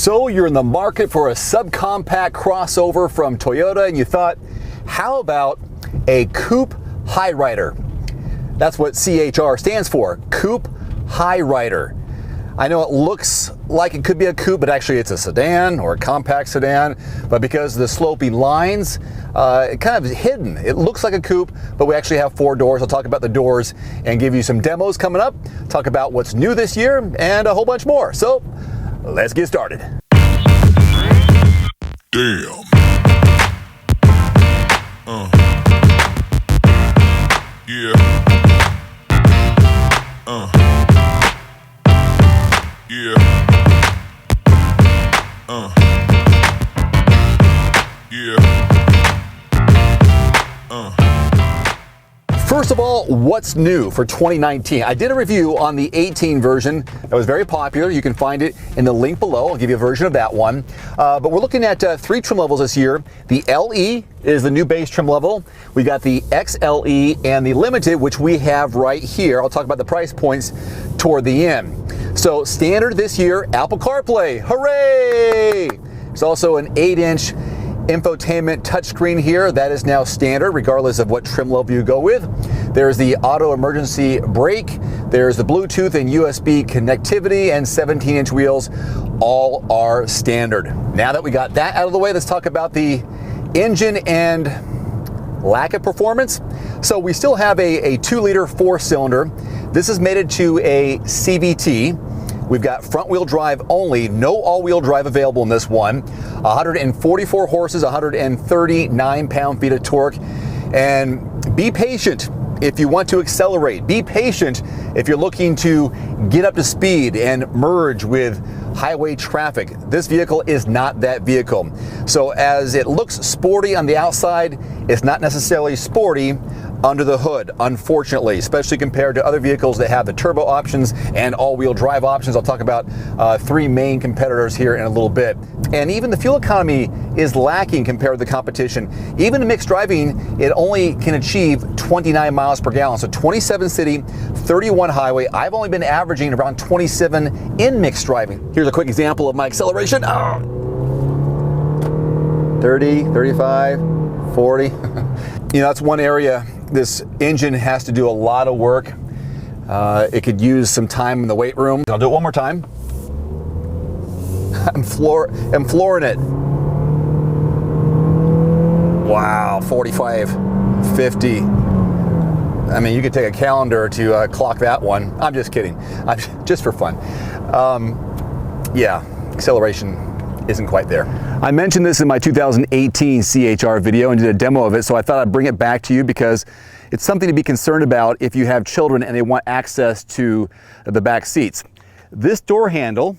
So you're in the market for a subcompact crossover from Toyota and you thought, how about a Coupe High Rider? That's what CHR stands for, Coupe High Rider. I know it looks like it could be a coupe, but actually it's a sedan or a compact sedan. But because of the sloping lines, it kind of is hidden. It looks like a coupe, but we actually have 4 doors. I'll talk about the doors and give you some demos coming up, talk about what's new this year, and a whole bunch more. So let's get started. Damn. Yeah. Yeah. Yeah. First of all, what's new for 2019? I did a review on the 18 version that was very popular. You can find it in the link below. I'll give you a version of that one. But we're looking at 3 trim levels this year. The LE is the new base trim level. We got the XLE and the Limited, which we have right here. I'll talk about the price points toward the end. So standard this year, Apple CarPlay, hooray! There's also an 8-inch infotainment touchscreen here. That is now standard regardless of what trim level you go with. There's the auto emergency brake. There's the Bluetooth and USB connectivity, and 17-inch wheels. All are standard. Now that we got that out of the way, let's talk about the engine and lack of performance. So we still have a 2-liter 4-cylinder. This is mated to a CVT. We've got front-wheel drive only, no all-wheel drive available in this one. 144 horses, 139 pound-feet of torque. And be patient if you want to accelerate. Be patient if you're looking to get up to speed and merge with highway traffic. This vehicle is not that vehicle. So as it looks sporty on the outside, it's not necessarily sporty under the hood, unfortunately, especially compared to other vehicles that have the turbo options and all-wheel drive options. I'll talk about 3 main competitors here in a little bit. And even the fuel economy is lacking compared to the competition. Even in mixed driving, it only can achieve 29 miles per gallon. So 27 city, 31 highway. I've only been averaging around 27 in mixed driving. Here's a quick example of my acceleration. 30, 35, 40. You know, that's one area this engine has to do a lot of work. It could use some time in the weight room. I'll do it one more time. I'm flooring it. Wow, 45, 50. I mean, you could take a calendar to clock that one. I'm just kidding. Just for fun. Yeah, acceleration isn't quite there. I mentioned this in my 2018 CHR video and did a demo of it, so I thought I'd bring it back to you because it's something to be concerned about if you have children and they want access to the back seats. This door handle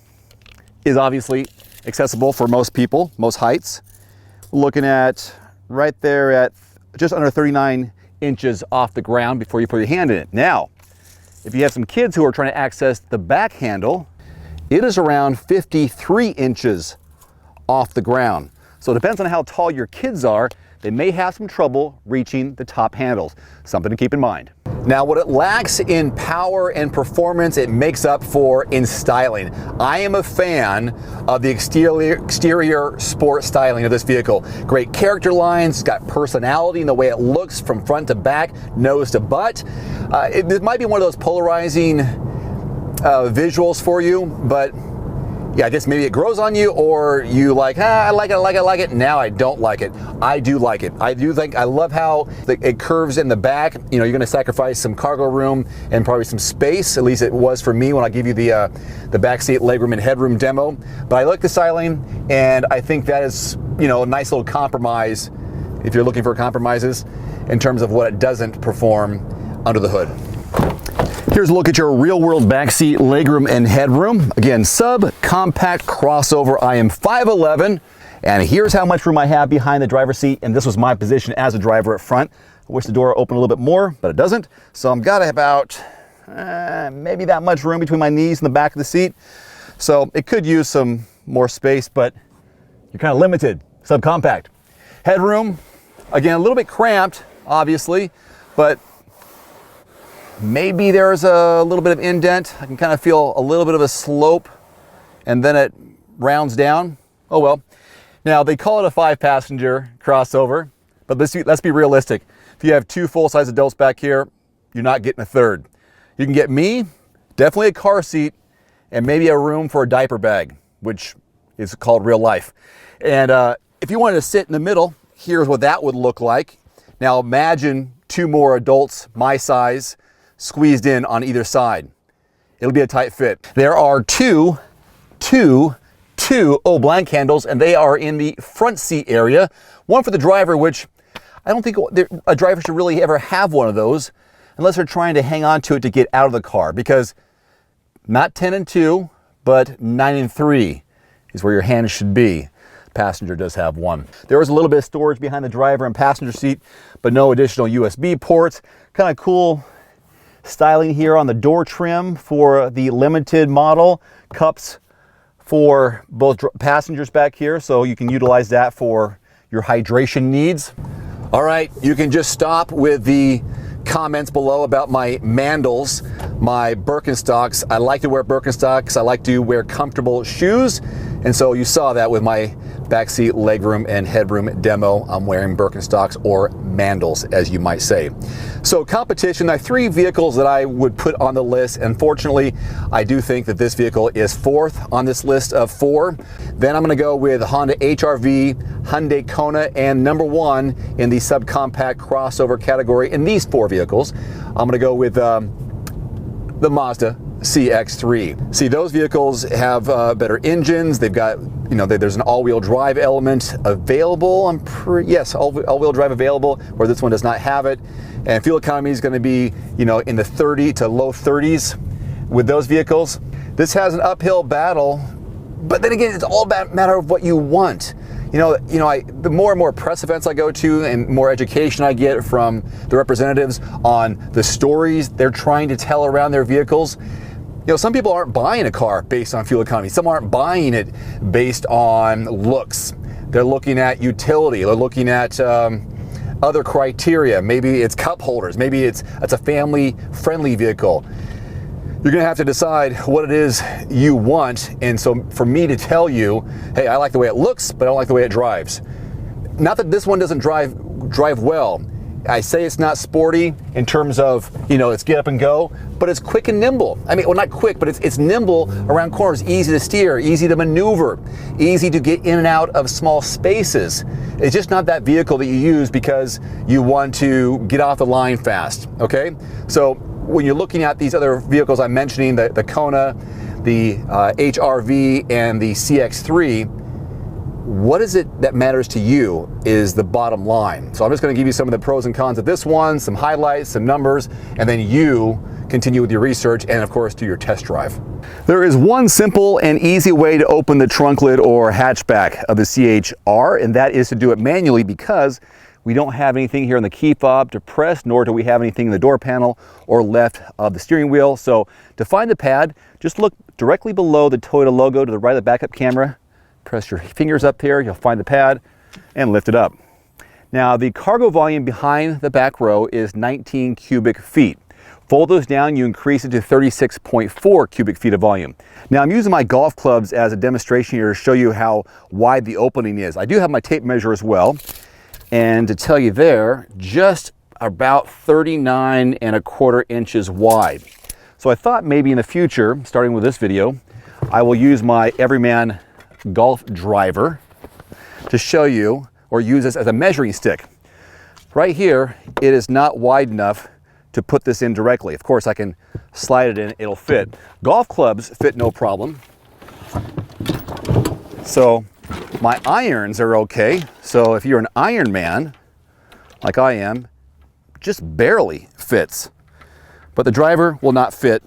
is obviously accessible for most people, most heights. We're looking at right there at just under 39 inches off the ground before you put your hand in it. Now, if you have some kids who are trying to access the back handle, it is around 53 inches off the ground. So it depends on how tall your kids are. They may have some trouble reaching the top handles. Something to keep in mind. Now, what it lacks in power and performance, it makes up for in styling. I am a fan of the exterior sport styling of this vehicle. Great character lines, it's got personality in the way it looks from front to back, nose to butt. It might be one of those polarizing visuals for you, but yeah, I guess maybe it grows on you, or you like, I like it. Now I don't like it. I do like it. I love how it curves in the back. You know, you're gonna sacrifice some cargo room and probably some space. At least it was for me when I gave you the backseat legroom and headroom demo. But I like the styling, and I think that is, you know, a nice little compromise if you're looking for compromises in terms of what it doesn't perform under the hood. Here's a look at your real-world backseat legroom and headroom. Again, sub-compact crossover. I am 5'11", and here's how much room I have behind the driver's seat, and this was my position as a driver up front. I wish the door opened a little bit more, but it doesn't. So I've got about maybe that much room between my knees and the back of the seat. So it could use some more space, but you're kind of limited, subcompact. Headroom, again, a little bit cramped, obviously, but maybe there's a little bit of indent. I can kind of feel a little bit of a slope, and then it rounds down, oh well. Now they call it a 5-passenger crossover, but let's be realistic. If you have 2 full-size adults back here, you're not getting a third. You can get me, definitely a car seat, and maybe a room for a diaper bag, which is called real life. And if you wanted to sit in the middle, here's what that would look like. Now imagine 2 more adults my size squeezed in on either side. It'll be a tight fit. There are two blank handles, and they are in the front seat area. One for the driver, which I don't think a driver should really ever have one of those unless they're trying to hang on to it to get out of the car, because not 10 and 2, but 9 and 3 is where your hand should be. Passenger does have one. There is a little bit of storage behind the driver and passenger seat, but no additional USB ports. Kind of cool styling here on the door trim for the limited model. Cups for both passengers back here, so you can utilize that for your hydration needs. All right, you can just stop with the comments below about my Mandals, my Birkenstocks. I like to wear Birkenstocks. I like to wear comfortable shoes. And so you saw that with my backseat legroom and headroom demo. I'm wearing Birkenstocks, or Mandals, as you might say. So competition, I have 3 vehicles that I would put on the list. Unfortunately, I do think that this vehicle is 4th on this list of 4. Then I'm gonna go with Honda HR-V, Hyundai Kona, and number 1 in the subcompact crossover category in these 4 vehicles. I'm gonna go with the Mazda CX-3. See, those vehicles have better engines. They've got, there's an all-wheel drive element available. Yes, all-wheel drive available, where this one does not have it. And fuel economy is going to be, in the 30 to low 30s with those vehicles. This has an uphill battle, but then again, it's all about matter of what you want. The more and more press events I go to and more education I get from the representatives on the stories they're trying to tell around their vehicles. Some people aren't buying a car based on fuel economy. Some aren't buying it based on looks. They're looking at utility. They're looking at other criteria. Maybe it's cup holders. Maybe it's a family-friendly vehicle. You're gonna have to decide what it is you want. And so for me to tell you, hey, I like the way it looks, but I don't like the way it drives. Not that this one doesn't drive well. I say it's not sporty in terms of, it's get up and go, but it's quick and nimble. I mean, well, not quick, but it's nimble around corners, easy to steer, easy to maneuver, easy to get in and out of small spaces. It's just not that vehicle that you use because you want to get off the line fast, okay? So when you're looking at these other vehicles I'm mentioning, the Kona, the HR-V, and the CX-3, what is it that matters to you is the bottom line. So I'm just going to give you some of the pros and cons of this one, some highlights, some numbers, and then you continue with your research and of course do your test drive. There is one simple and easy way to open the trunk lid or hatchback of the CHR, and that is to do it manually, because we don't have anything here on the key fob to press, nor do we have anything in the door panel or left of the steering wheel. So to find the pad, just look directly below the Toyota logo to the right of the backup camera. Press your fingers up there, you'll find the pad, and lift it up. Now, the cargo volume behind the back row is 19 cubic feet. Fold those down, you increase it to 36.4 cubic feet of volume. Now, I'm using my golf clubs as a demonstration here to show you how wide the opening is. I do have my tape measure as well, and to tell you there, just about 39.25 inches wide. So I thought maybe in the future, starting with this video, I will use my Everyman golf driver to show you, or use this as a measuring stick. Right here, it is not wide enough to put this in directly. Of course, I can slide it in, it'll fit. Golf clubs fit no problem. So my irons are okay. So if you're an iron man, like I am, just barely fits. But the driver will not fit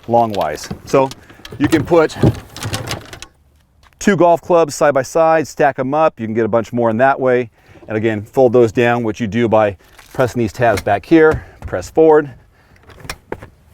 long-wise. So you can put 2 golf clubs side by side, stack them up. You can get a bunch more in that way. And again, fold those down, which you do by pressing these tabs back here, press forward,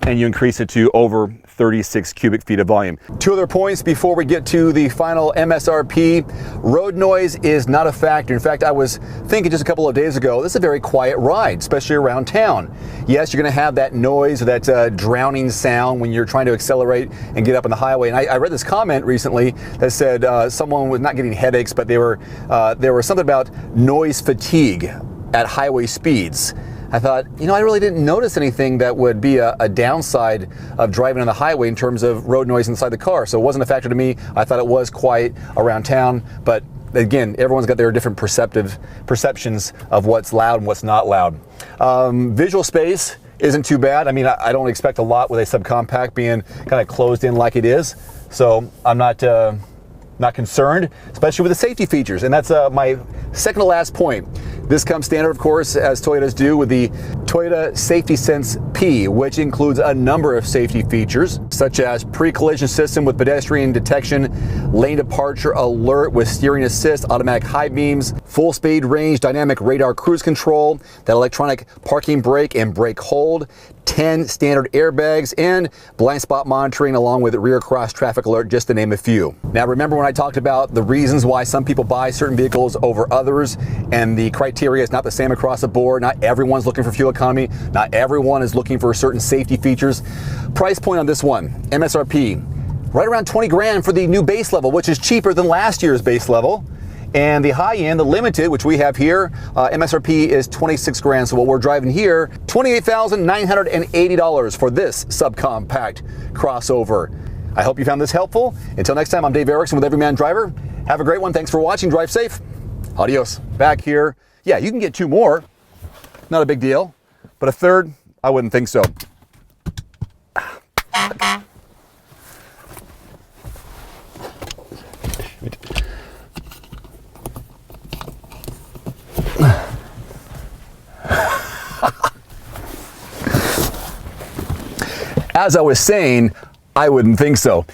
and you increase it to over 36 cubic feet of volume. Two other points before we get to the final MSRP. Road noise is not a factor. In fact, I was thinking just a couple of days ago, this is a very quiet ride, especially around town. Yes, you're going to have that noise or that drowning sound when you're trying to accelerate and get up on the highway. And I read this comment recently that said someone was not getting headaches, but there was something about noise fatigue at highway speeds. I thought, you know, I really didn't notice anything that would be a downside of driving on the highway in terms of road noise inside the car. So it wasn't a factor to me. I thought it was quiet around town, but again, everyone's got their different perceptions of what's loud and what's not loud. Visual space isn't too bad. I mean, I don't expect a lot with a subcompact being kind of closed in like it is. So I'm not concerned, especially with the safety features. And that's my second to last point. This comes standard, of course, as Toyotas do, with the Toyota Safety Sense P, which includes a number of safety features, such as pre-collision system with pedestrian detection, lane departure alert with steering assist, automatic high beams, full speed range, dynamic radar cruise control, that electronic parking brake and brake hold, 10 standard airbags, and blind spot monitoring along with rear cross traffic alert, just to name a few. Now remember when I talked about the reasons why some people buy certain vehicles over others, and the criteria is not the same across the board. Not everyone's looking for fuel economy, not everyone is looking for certain safety features. Price point on this one, MSRP, right around 20 grand for the new base level, which is cheaper than last year's base level. And the high end, the limited, which we have here, MSRP is 26 grand. So what we're driving here, $28,980 for this subcompact crossover. I hope you found this helpful. Until next time, I'm Dave Erickson with Everyman Driver. Have a great one. Thanks for watching. Drive safe. Adios. Back here. Yeah, you can get two more. Not a big deal. But a third, I wouldn't think so. As I was saying, I wouldn't think so.